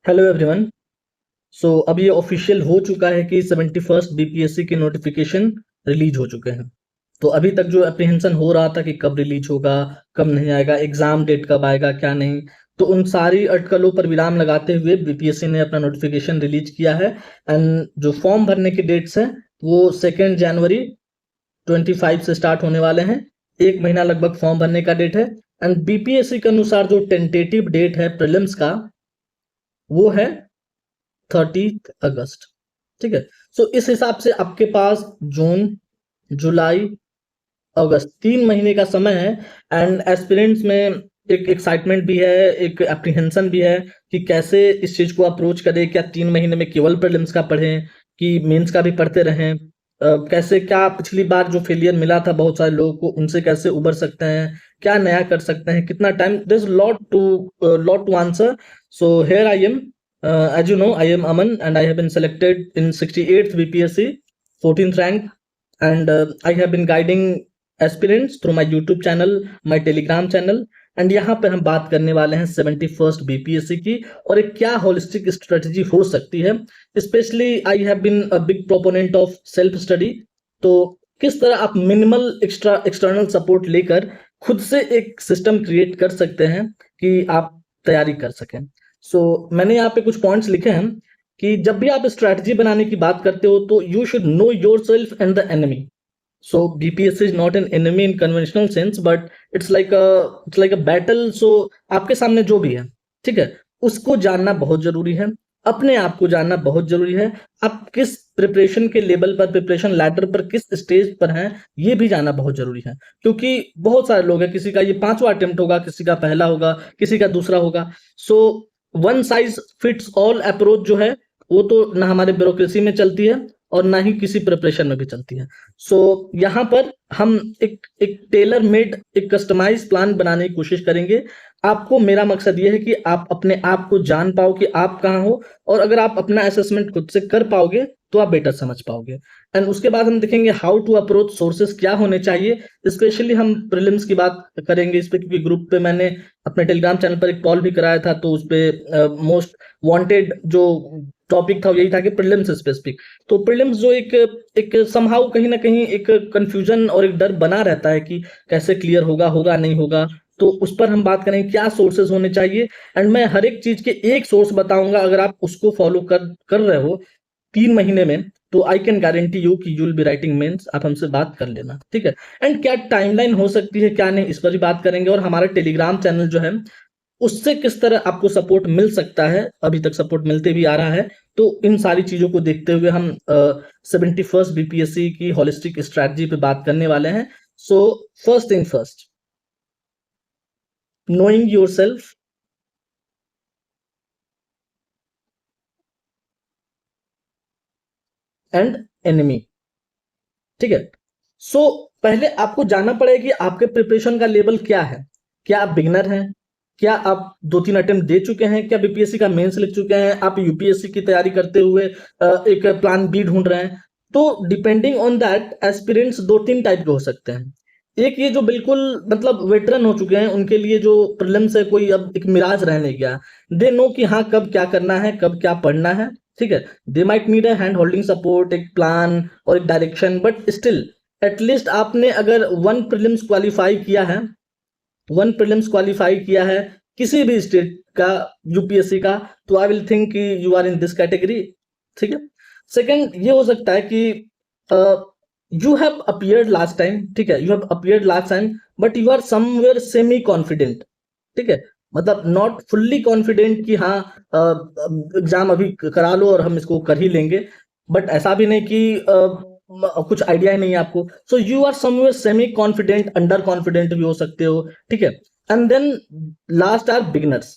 Hello everyone. सो अब ये official हो चुका है कि 71st बीपीएससी के नोटिफिकेशन रिलीज हो चुके हैं। तो अभी तक जो अप्रीहेंशन हो रहा था कि कब रिलीज होगा, कब नहीं आएगा, एग्जाम डेट कब आएगा, क्या नहीं, तो उन सारी अटकलों पर विराम लगाते हुए बीपीएससी ने अपना नोटिफिकेशन रिलीज किया है। एंड जो फॉर्म भरने की डेट्स हैं वो 2 जनवरी 25 से स्टार्ट होने वाले हैं। एक महीना लगभग फॉर्म भरने का डेट है। एंड बीपीएससी के अनुसार जो टेंटेटिव डेट है प्रीलिम्स का वो है 30 अगस्त। ठीक है। सो इस हिसाब से आपके पास जून, जुलाई, अगस्त 3 महीने का समय है। एंड एस्पिरेंट्स में एक एक्साइटमेंट भी है, एक अप्रीहेंशन भी है कि कैसे इस चीज को अप्रोच करें। क्या 3 महीने में केवल प्रीलिम्स का पढ़ें कि मेंस का भी पढ़ते रहें? कैसे, क्या पिछली बार जो फेलियर मिला था बहुत सारे लोगों को, उनसे कैसे उबर सकते हैं, क्या नया कर सकते हैं, कितना time, there is lot to answer. So here I am, as you know, I am Aman and I have been selected in 68th BPSC, 14th rank, and I have been guiding aspirants through my YouTube channel, my Telegram channel, and यहाँ पे हम बात करने वाले हैं 71st BPSC की और एक क्या होलिस्टिक स्ट्रेटजी हो सकती है। Specially I have been a big proponent of self study. तो किस तरह आप मिनिमल एक्सटर्नल सपोर्ट लेकर खुद से एक सिस्टम क्रिएट कर सकते हैं कि आप तैयारी कर सकें। मैंने यहाँ पे कुछ पॉइंट्स लिखे हैं कि जब भी आप स्ट्रैटेजी बनाने की बात करते हो तो you should know yourself and the enemy. So BPSC is not an enemy in conventional sense, but it's like a battle. So आपके सामने जो भी है, ठीक है, उसको जानना बहुत जरूरी है। अपने आप को जानना बहुत जरूरी है। आप किस प्रिपरेशन के लेवल पर, प्रिपरेशन लैडर पर किस स्टेज पर हैं, ये भी जानना बहुत जरूरी है। क्योंकि बहुत सारे लोग हैं, किसी का ये 5वां अटेम्प्ट होगा, किसी का पहला होगा, किसी का दूसरा होगा। So one size fits all approach जो है वो तो ना हमारे ब्यूरोक्रेसी में चलती है और ना ही किसी प्रिपरेशन में भी चलती है। यहाँ पर हम एक टेलर मेड, एक कस्टमाइज प्लान बनाने की कोशिश करेंगे। आपको, मेरा मकसद ये है कि आप अपने आप को जान पाओ कि आप कहाँ हो, और अगर आप अपना असेसमेंट खुद से कर पाओगे तो आप बेटर समझ पाओगे। एंड उसके बाद हम देखेंगे हाउ टू अप्रोच, सोर्सेस क्या होने चाहिए। स्पेशली हम प्रीलिम्स की बात करेंगे इस पे, क्योंकि ग्रुप पे मैंने अपने टेलीग्राम चैनल पर एक पॉल भी कराया था, तो उस पे मोस्ट वांटेड जो टॉपिक था यही था कि प्रीलिम्स स्पेसिफिक। तो प्रीलिम्स जो एक समहाउ कहीं ना कहीं एक कंफ्यूजन और एक डर बना रहता है कि कैसे क्लियर होगा, होगा नहीं होगा। तो उस पर हम बात करेंगे क्या सोर्सेज होने चाहिए। एंड मैं हर एक चीज के एक सोर्स बताऊंगा, अगर आप उसको फॉलो कर रहे हो 3 महीने में, तो आई कैन गारंटी यू कि you will be writing mains. आप हमसे बात कर लेना, ठीक है। एंड क्या टाइमलाइन हो सकती है, क्या नहीं, इस पर भी बात करेंगे। और हमारा टेलीग्राम चैनल जो है उससे किस तरह आपको सपोर्ट मिल सकता है, अभी तक सपोर्ट मिलते भी आ रहा है। तो इन सारी चीजों को देखते हुए हम 71st बीपीएससी की होलिस्टिक स्ट्रैटेजी पे बात करने वाले हैं। So first thing first, knowing yourself and enemy, ठीक है। पहले आपको जानना पड़ेगा कि आपके प्रिपरेशन का लेवल क्या है। क्या आप बिगनर हैं? क्या आप 2-3 अटेम्प्ट दे चुके हैं? क्या बीपीएससी का मेंस लिख चुके हैं? आप यूपीएससी की तैयारी करते हुए एक प्लान बी ढूंढ रहे हैं? तो depending on that aspirants 2-3 type के हो सकते हैं। एक ये जो बिल्कुल मतलब वेटरन हो चुके हैं, उनके लिए जो प्रीलिम्स है कोई अब एक मिराज रह नहीं गया। दे नो कि हाँ कब क्या करना है, कब क्या पढ़ना है, ठीक है। They might need a hand holding support, एक प्लान और एक डायरेक्शन, बट स्टिल एटलीस्ट आपने अगर वन प्रीलिम्स क्वालिफाई किया है किसी भी स्टेट का, यूपीएससी का, तो आई विल थिंक कि you are in this category, ठीक है। सेकंड ये हो सकता है कि you have appeared last time, ठीक है, you have appeared last time but you are somewhere semi confident, ठीक है। मतलब नॉट फुल्ली कॉन्फिडेंट कि हाँ एग्जाम अभी करा लो और हम इसको कर ही लेंगे, बट ऐसा भी नहीं कि कुछ आइडिया ही नहीं है आपको। So you are somewhere semi confident, under confident भी हो सकते हो, ठीक है। And then last are beginners,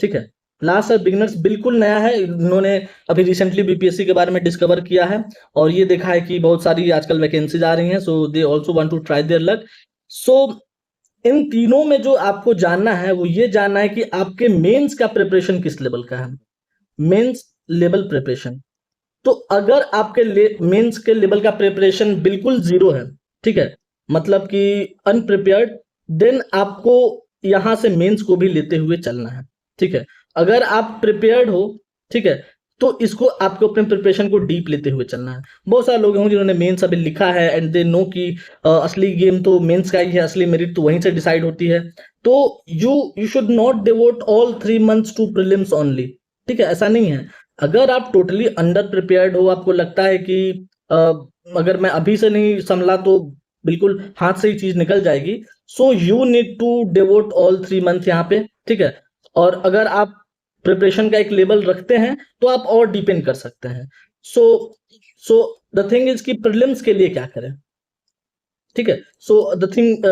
ठीक है। लास्ट आर बिगनर्स बिल्कुल नया है, इन्होंने अभी रिसेंटली बीपीएससी के बारे में डिस्कवर किया है और ये देखा है कि बहुत सारी आजकल वैकेंसीज आ रही हैं, so they also want to try their luck. So इन तीनों में जो आपको जानना है वो ये जानना है कि आपके मेंस का प्रिपरेशन किस लेवल का है। मेंस लेवल प्रिपरेशन, तो अगर आपके मेंस के लेवल का प्रिपरेशन बिल्कुल जीरो है, ठीक है, मतलब कि अनप्रिपेयर्ड, देन आपको यहां से मेंस को भी लेते हुए चलना है, ठीक है। अगर आप प्रिपेयर्ड हो, ठीक है, तो इसको आपको अपने प्रिपरेशन को डीप लेते हुए चलना है। बहुत सारे लोग होंगे जिन्होंने मेंस अभी लिखा है एंड दे नो कि असली गेम तो मेंस का ही है, असली मेरिट तो वहीं से डिसाइड होती है। तो you should not devote all 3 months to prelims only, ठीक है, ऐसा नहीं है। अगर आप टोटली अंडर प्रिपेयर्ड हो, आपको लगता है कि अगर मैं अभी से नहीं संभला तो बिल्कुल हाथ से ही चीज निकल जाएगी, so you need to devote all 3 month यहाँ पे, ठीक है। और अगर आप प्रिपरेशन का एक लेवल रखते हैं तो आप और डिपेंड कर सकते हैं। सो सो द थिंग इज कि प्रीलिम्स के लिए क्या करें, ठीक है। सो द थिंग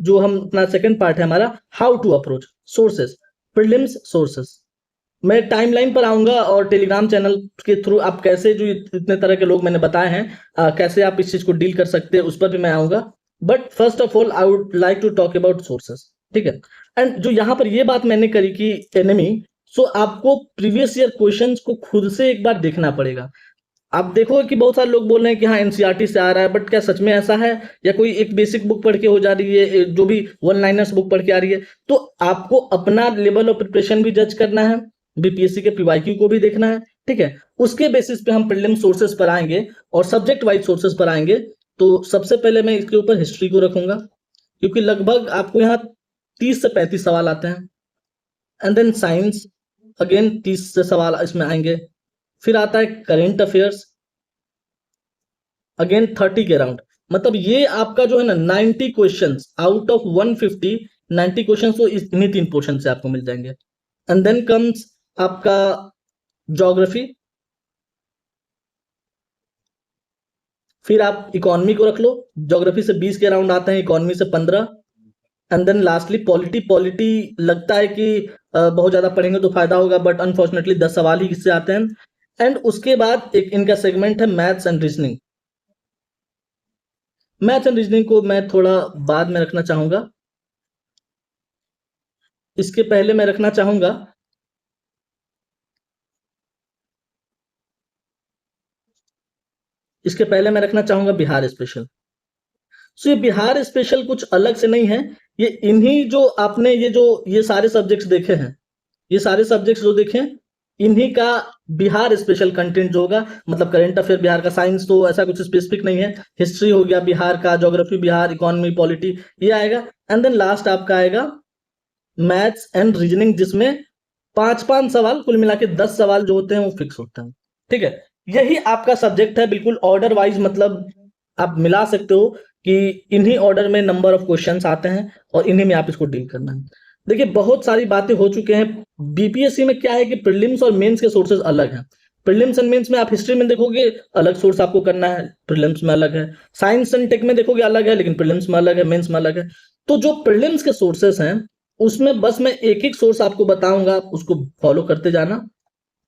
जो हम अपना सेकंड पार्ट है हमारा, how to approach sources, prelims sources. मैं टाइमलाइन पर आऊंगा और टेलीग्राम चैनल के थ्रू आप कैसे, जो इतने तरह के लोग मैंने बताए हैं, कैसे आप इस चीज को डील कर सकते हैं, उस पर भी मैं आऊंगा। But first of all I would like to talk about sources, ठीक है। एंड जो यहाँ पर ये बात मैंने करी कि एनिमी, सो आपको प्रीवियस ईयर क्वेश्चंस को खुद से एक बार देखना पड़ेगा। आप देखो कि बहुत सारे लोग बोल रहे हैं कि हाँ एनसीईआरटी से आ रहा है, बट क्या सच में ऐसा है, या कोई एक बेसिक बुक पढ़ के हो जा रही है, जो भी वन लाइनर्स बुक पढ़ के आ रही है। तो आपको अपना लेवल ऑफ प्रिपरेशन भी जज करना है, बीपीएससी के पीवाईक्यू को भी देखना है, ठीक है। उसके बेसिस पे हम प्रीलिम सोर्सेस पर आएंगे और सब्जेक्ट वाइज सोर्सेस पर आएंगे। तो सबसे पहले मैं इसके ऊपर हिस्ट्री को रखूंगा, क्योंकि लगभग आपको यहाँ 30 से 35 सवाल आते हैं। एंड देन साइंस, अगेन 30 से सवाल इसमें आएंगे। फिर आता है करेंट अफेयर्स, अगेन 30 के अराउंड। मतलब ये आपका जो है ना 90 क्वेश्चन आउट ऑफ 150, 90 क्वेश्चन तो इन्हीं 3 पोर्शन से आपको मिल जाएंगे। एंड देन कम्स आपका ज्योग्राफी, फिर आप इकोनॉमी को रख लो, ज्योग्राफी से 20 के अराउंड आते हैं, इकोनॉमी से 15। And then lastly polity. Polity लगता है कि बहुत ज्यादा पढ़ेंगे तो फायदा होगा, बट अनफॉर्चुनेटली 10 सवाल ही इससे आते हैं। एंड उसके बाद एक इनका सेगमेंट है maths and reasoning. Maths and reasoning को मैं थोड़ा बाद में रखना चाहूंगा। इसके पहले मैं रखना चाहूंगा बिहार स्पेशल। सो ये बिहार स्पेशल कुछ अलग से नहीं है, ये इन्हीं जो आपने ये सारे सब्जेक्ट्स देखे हैं, ये सारे सब्जेक्ट्स जो देखे, इन्हीं का बिहार स्पेशल कंटेंट जो होगा। मतलब करेंट अफेयर बिहार का, साइंस तो ऐसा कुछ स्पेसिफिक नहीं है, हिस्ट्री हो गया बिहार का, ज्योग्राफी बिहार, इकोनॉमी, पॉलिटी, ये आएगा। एंड देन लास्ट आपका आएगा मैथ्स एंड रीजनिंग, जिसमें 5-5 सवाल, कुल मिला के 10 सवाल जो होते हैं वो फिक्स होते हैं, ठीक है। यही आपका सब्जेक्ट है, बिल्कुल ऑर्डर वाइज, मतलब आप मिला सकते हो कि इन्हीं ऑर्डर में नंबर ऑफ क्वेश्चंस आते हैं और इन्हीं में आप इसको डील करना है। देखिए बहुत सारी बातें हो चुके हैं। बीपीएससी में क्या है कि प्रीलिम्स और मेंस के सोर्सेज अलग हैं। प्रीलिम्स एंड मेंस में आप हिस्ट्री में देखोगे अलग सोर्स आपको करना है, प्रीलिम्स में अलग है। साइंस एंड टेक में देखोगे अलग है, लेकिन प्रीलिम्स में अलग है, मेंस में अलग है। तो जो प्रीलिम्स के सोर्सेस हैं उसमें बस मैं एक एक सोर्स आपको बताऊंगा, आप उसको फॉलो करते जाना।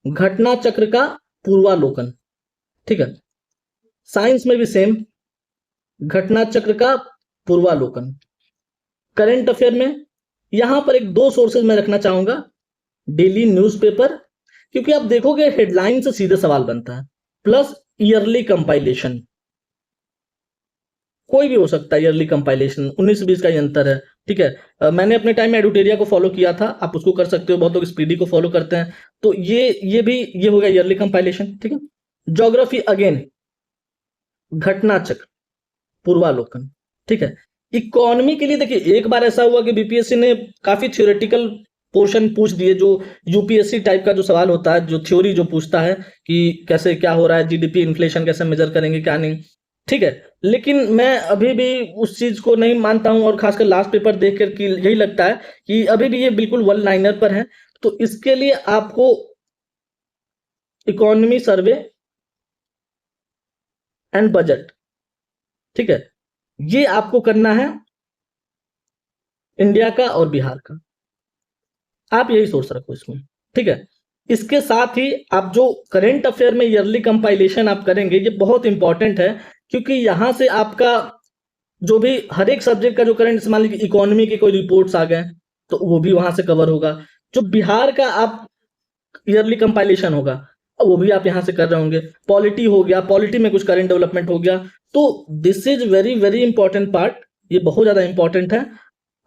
घटना चक्र का पूर्वालोकन, ठीक है। साइंस में भी सेम, घटना चक्र का पूर्वालोकन। करंट अफेयर में यहां पर एक दो सोर्सेज मैं रखना चाहूंगा, डेली न्यूज़पेपर, क्योंकि आप देखोगे हेडलाइन से सीधे सवाल बनता है, प्लस ईयरली कंपाइलेशन। कोई भी हो सकता है ईयरली कंपाइलेशन, 19-20 का ही अंतर है, ठीक है। मैंने अपने टाइम में एडुटेरिया को फॉलो किया था, आप उसको कर सकते हो, बहुत लोग स्पीडी को फॉलो करते हैं। तो ये हो गया ईयरली कंपाइलेशन, ठीक है। ज्योग्राफी अगेन घटना चक्र पूर्वालोकन, ठीक है। इकोनॉमी के लिए देखिए एक बार ऐसा हुआ कि बीपीएससी ने काफी थ्योरेटिकल पोर्शन पूछ दिए, जो यूपीएससी टाइप का जो सवाल होता है, जो थ्योरी जो पूछता है कि कैसे क्या हो रहा है, जीडीपी इन्फ्लेशन कैसे मेजर करेंगे, क्या नहीं, ठीक है। लेकिन मैं अभी भी उस चीज को नहीं मानता हूं, और खासकर लास्ट पेपर देख कर कि यही लगता है कि अभी भी ये बिल्कुल वन लाइनर पर है। तो इसके लिए आपको इकोनॉमी सर्वे एंड बजट, ठीक है, ये आपको करना है इंडिया का और बिहार का। आप यही सोच रखो इसमें, ठीक है। इसके साथ ही आप जो करेंट अफेयर में ईयरली कंपाइलेशन आप करेंगे, ये बहुत इंपॉर्टेंट है, क्योंकि यहां से आपका जो भी हर एक सब्जेक्ट का जो करंट, मान लीजिए इकोनॉमी के कोई रिपोर्ट्स आ गए तो वो भी वहां से कवर होगा। जो बिहार का आप ईयरली कंपाइलेशन होगा वो भी आप यहां से कर रहे होंगे। पॉलिटी हो गया, पॉलिटी में कुछ करंट डेवलपमेंट हो गया। तो this is very very important part, ये बहुत ज्यादा इंपॉर्टेंट है।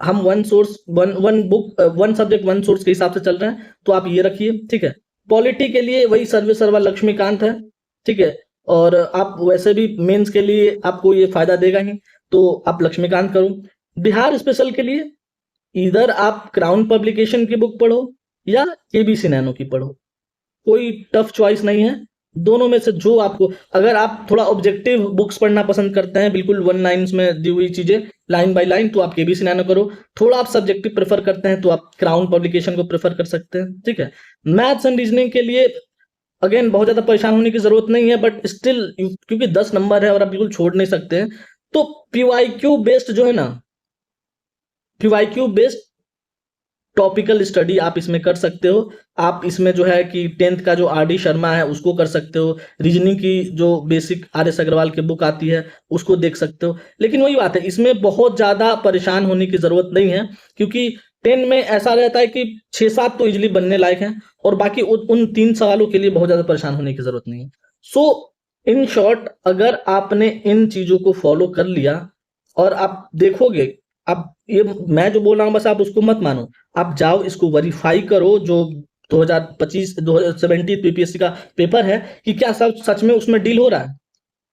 हम one source one book one subject one source के हिसाब से चल रहे हैं, तो आप ये रखिए, ठीक है। पॉलिटी के लिए वही सर्वे सर्वा लक्ष्मीकांत है, ठीक है। और आप वैसे भी मेंस के लिए आपको ये फायदा देगा ही, तो आप लक्ष्मीकांत करो। बिहार स्पेशल के लिए इधर आप क्राउन पब्लिकेशन की बुक पढ़ो या केबीसी नैनो की पढ़ो, कोई टफ चॉइस नहीं है। दोनों में से जो आपको, अगर आप थोड़ा ऑब्जेक्टिव बुक्स पढ़ना पसंद करते हैं, बिल्कुल वन लाइन्स में दी हुई चीजें लाइन बाय लाइन, तो आप केबीसी नैनो करो। थोड़ा आप सब्जेक्टिव प्रेफर करते हैं तो आप क्राउन पब्लिकेशन को प्रेफर कर सकते हैं, ठीक है। मैथ्स एंड रीजनिंग के लिए अगेन बहुत ज्यादा परेशान होने की जरूरत नहीं है, बट स्टिल क्योंकि 10 नंबर है और आप बिल्कुल छोड़ नहीं सकते हैं, तो पीवाईक्यू बेस्ड जो है ना, पीवाईक्यू बेस्ड टॉपिकल स्टडी आप इसमें कर सकते हो। आप इसमें जो है कि 10th का जो आर डी शर्मा है उसको कर सकते हो, रीजनिंग की जो बेसिक आर एस अग्रवाल की बुक आती है उसको देख सकते हो। लेकिन वही बात है, इसमें बहुत ज़्यादा परेशान होने की ज़रूरत नहीं है, क्योंकि 10 में ऐसा रहता है कि 6-7 तो इजिली बनने लायक हैं, और बाकी उन 3 सवालों के लिए बहुत ज़्यादा परेशान होने की ज़रूरत नहीं है। सो इन शॉर्ट, अगर आपने इन चीज़ों को फॉलो कर लिया और आप देखोगे, आप ये मैं जो बोल रहा हूँ बस आप उसको मत मानो, आप जाओ इसको वेरीफाई करो, जो 2025 2070 पीपीएससी का पेपर है, कि क्या सब सच में उसमें डील हो रहा है।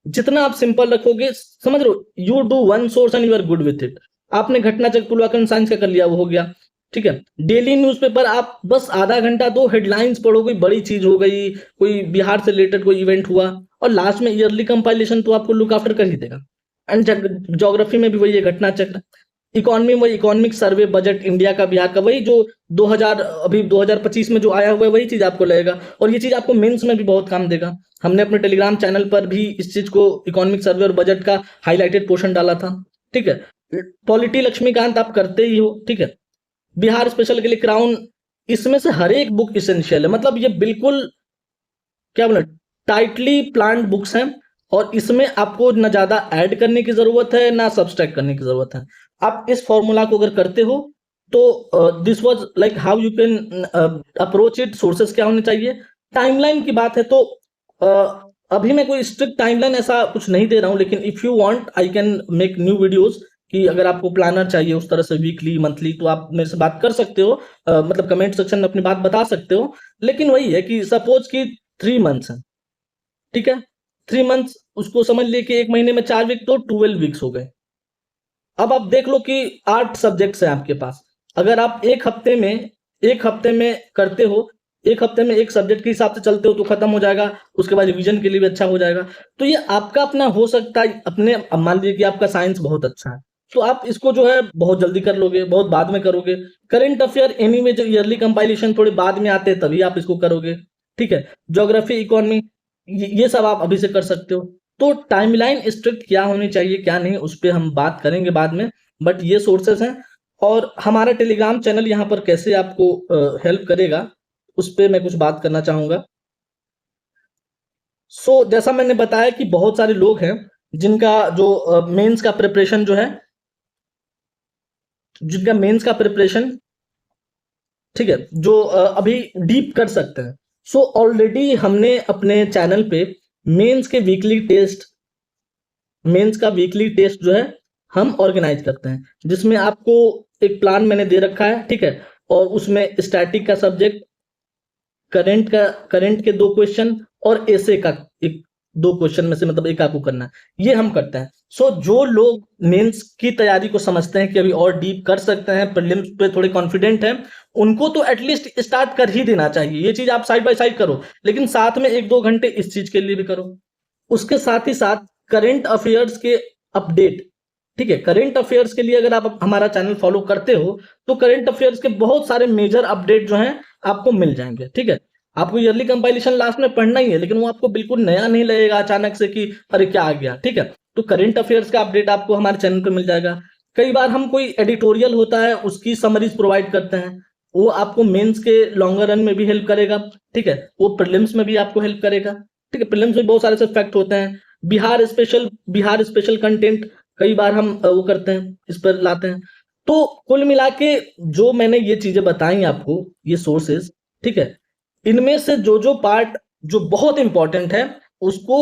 जितना आप सिंपल रखोगे, समझ लो, you do one source and you are good with it. आपने घटनाचक्र तुलवाकरण साइंस का कर लिया, वो हो गया, ठीक है। डेली न्यूज़पेपर आप बस आधा घंटा दो, हेडलाइंस पढ़ो, कोई बड़ी चीज हो गई, कोई बिहार से रिलेटेड कोई इवेंट हुआ, और लास्ट में ईयरली कंपाइलेशन तो आपको लुक आफ्टर कर ही देगा। एंड ज्योग्राफी में भी वही है, घटना चक्र। इकोनॉमी में वही इकोनॉमिक सर्वे, बजट इंडिया का, बिहार का, वही जो 2000 अभी 2025 में जो आया हुआ है वही चीज आपको लगेगा, और ये चीज आपको मेंस में भी बहुत काम देगा। हमने अपने टेलीग्राम चैनल पर भी इस चीज को, इकोनॉमिक सर्वे और बजट का हाईलाइटेड पोर्शन डाला था, ठीक है। पॉलिटी लक्ष्मीकांत आप करते ही हो, ठीक है। बिहार स्पेशल के लिए क्राउन, इसमें से हर एक बुक इसेंशियल है, मतलब ये बिल्कुल क्या बोले, टाइटली प्लान्ड बुक्स हैं, और इसमें आपको ना ज्यादा ऐड करने की जरूरत है ना सब्सट्रैक्ट करने की जरूरत है। आप इस फॉर्मूला को अगर करते हो तो this was like how you can approach it. Sources क्या होने चाहिए, टाइमलाइन की बात है तो अभी मैं कोई स्ट्रिक्ट टाइमलाइन ऐसा कुछ नहीं दे रहा हूं, लेकिन if you want I can make new videos, कि अगर आपको प्लानर चाहिए उस तरह से वीकली मंथली, तो आप मेरे से बात कर सकते हो, मतलब कमेंट सेक्शन में अपनी बात बता सकते हो। लेकिन वही है कि सपोज कि 3 मंथ्स है, ठीक है, 3 मंथ्स, उसको समझ लिए कि 1 महीने में 4 वीक, तो 12 वीक्स हो गए। अब आप देख लो कि 8 सब्जेक्ट्स हैं आपके पास, अगर आप एक हफ्ते में करते हो, एक हफ्ते में एक सब्जेक्ट के हिसाब से चलते हो तो खत्म हो जाएगा, उसके बाद रिवीजन के लिए भी अच्छा हो जाएगा। तो ये आपका अपना हो सकता है, अपने, अब मान लीजिए कि आपका साइंस बहुत अच्छा है, तो आप इसको जो है बहुत जल्दी कर लोगे, बहुत बाद में करोगे। करेंट अफेयर एनीवे जो ईयरली कंपाइलेशन थोड़े बाद में आते हैं तभी आप इसको करोगे, ठीक है। ज्योग्राफी, इकोनॉमी, ये सब आप अभी से कर सकते हो। तो टाइमलाइन स्ट्रिक्ट क्या होनी चाहिए क्या नहीं, उस पर हम बात करेंगे बाद में, बट ये सोर्सेस हैं। और हमारा टेलीग्राम चैनल यहाँ पर कैसे आपको हेल्प करेगा, उस पर मैं कुछ बात करना चाहूंगा। सो जैसा मैंने बताया कि बहुत सारे लोग हैं जिनका जो मेंस का प्रिपरेशन जो है, जिनका मेंस का प्रिपरेशन, ठीक है, जो अभी डीप कर सकते हैं। सो ऑलरेडी हमने अपने चैनल पे मेंस के वीकली टेस्ट, मेंस का वीकली टेस्ट जो है हम ऑर्गेनाइज करते हैं, जिसमें आपको एक प्लान मैंने दे रखा है, ठीक है। और उसमें स्टैटिक का सब्जेक्ट, करंट के 2 क्वेश्चन, और ऐसे का एक 2 क्वेश्चन में से मतलब एक आपको करना है, ये हम करते हैं। सो जो लोग मेंस की तैयारी को समझते हैं कि अभी और डीप कर सकते हैं, प्रीलिम्स पे थोड़े कॉन्फिडेंट हैं, उनको तो एटलीस्ट स्टार्ट कर ही देना चाहिए। ये चीज आप साइड बाय साइड करो, लेकिन साथ में 1-2 घंटे इस चीज के लिए भी करो। उसके साथ ही साथ करंट अफेयर्स के अपडेट, ठीक है, करंट अफेयर्स के लिए अगर आप हमारा चैनल फॉलो करते हो तो करंट अफेयर्स के बहुत सारे मेजर अपडेट जो हैं आपको मिल जाएंगे, ठीक है। आपको ईयरली कंपाइलेशन लास्ट में पढ़ना ही है, लेकिन वो आपको बिल्कुल नया नहीं लगेगा अचानक से कि अरे क्या आ गया, ठीक है। तो करंट अफेयर्स का अपडेट आपको हमारे चैनल पे मिल जाएगा। कई बार हम कोई एडिटोरियल होता है उसकी समरीज प्रोवाइड करते हैं, वो आपको मेंस के लॉन्गर रन में भी हेल्प करेगा, ठीक है, वो प्रीलिम्स में भी आपको हेल्प करेगा, ठीक है। प्रीलिम्स में बहुत सारे फैक्ट होते हैं। बिहार स्पेशल कंटेंट कई बार हम वो करते हैं, इस पर लाते हैं। तो कुल मिला के जो मैंने ये चीजें बताई आपको, ये सोर्सेस, ठीक है, इनमें से जो जो पार्ट जो बहुत इंपॉर्टेंट है उसको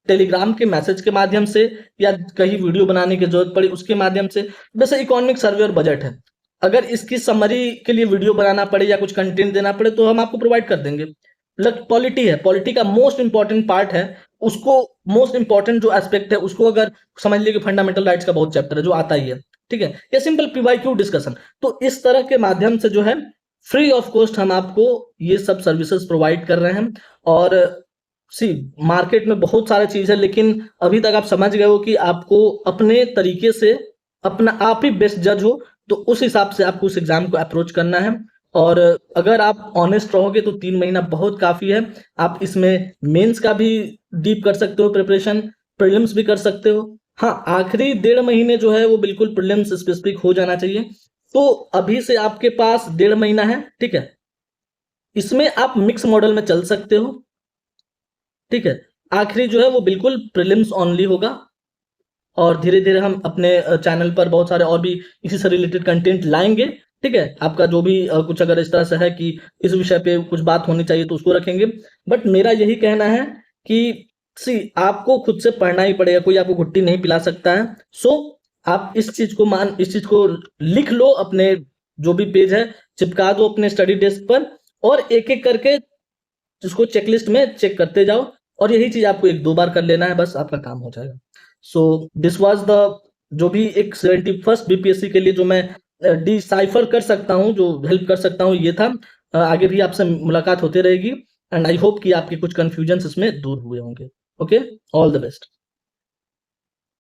टेलीग्राम के मैसेज के माध्यम से या कहीं वीडियो बनाने की जरूरत पड़ी उसके माध्यम से। वैसे इकोनॉमिक सर्वे और बजट है, अगर इसकी समरी के लिए वीडियो बनाना पड़े या कुछ कंटेंट देना पड़े तो हम आपको प्रोवाइड कर देंगे। पॉलिटी है, पॉलिटी का मोस्ट इंपॉर्टेंट पार्ट है, उसको मोस्ट इंपॉर्टेंट जो एस्पेक्ट है उसको अगर समझ लीजिए कि फंडामेंटल राइट्स का बहुत चैप्टर है जो आता ही है, ठीक है, या सिंपल पीवाईक्यू डिस्कशन। तो इस तरह के माध्यम से जो है फ्री ऑफ कॉस्ट हम आपको ये सब सर्विसेज प्रोवाइड कर रहे हैं। और सी मार्केट में बहुत सारे चीज है, लेकिन अभी तक आप समझ गए हो कि आपको अपने तरीके से अपना आप ही बेस्ट जज हो, तो उस हिसाब से आपको उस एग्जाम को अप्रोच करना है। और अगर आप ऑनेस्ट रहोगे तो 3 महीना बहुत काफी है। आप इसमें मेंस का भी डीप कर सकते हो प्रिपरेशन, प्रीलिम्स भी कर सकते हो। हाँ, आखिरी 1.5 महीने जो है वो बिल्कुल प्रीलिम्स स्पेसिफिक हो जाना चाहिए। तो अभी से आपके पास 1.5 महीना है, ठीक है, इसमें आप मिक्स मॉडल में चल सकते हो, ठीक है। आखिरी जो है वो बिल्कुल प्रीलिम्स ओनली होगा, और धीरे धीरे हम अपने चैनल पर बहुत सारे और भी इसी से रिलेटेड कंटेंट लाएंगे, ठीक है। आपका जो भी कुछ अगर इस तरह से है कि इस विषय पे कुछ बात होनी चाहिए तो उसको रखेंगे। बट मेरा यही कहना है कि सी आपको खुद से पढ़ना ही पड़ेगा, कोई आपको घुट्टी नहीं पिला सकता है। सो आप इस चीज को लिख लो, अपने जो भी पेज है चिपका दो अपने स्टडी डेस्क पर, और एक एक करके उसको चेकलिस्ट में चेक करते जाओ। और यही चीज आपको 1-2 बार कर लेना है, बस आपका काम हो जाएगा। सो दिस वाज द जो भी एक 71st बीपीएससी के लिए जो मैं डिसाइफर कर सकता हूँ, जो हेल्प कर सकता हूँ, ये था। आगे भी आपसे मुलाकात होती रहेगी, एंड आई होप कि आपके कुछ कंफ्यूजन इसमें दूर हुए होंगे। Okay, all the best.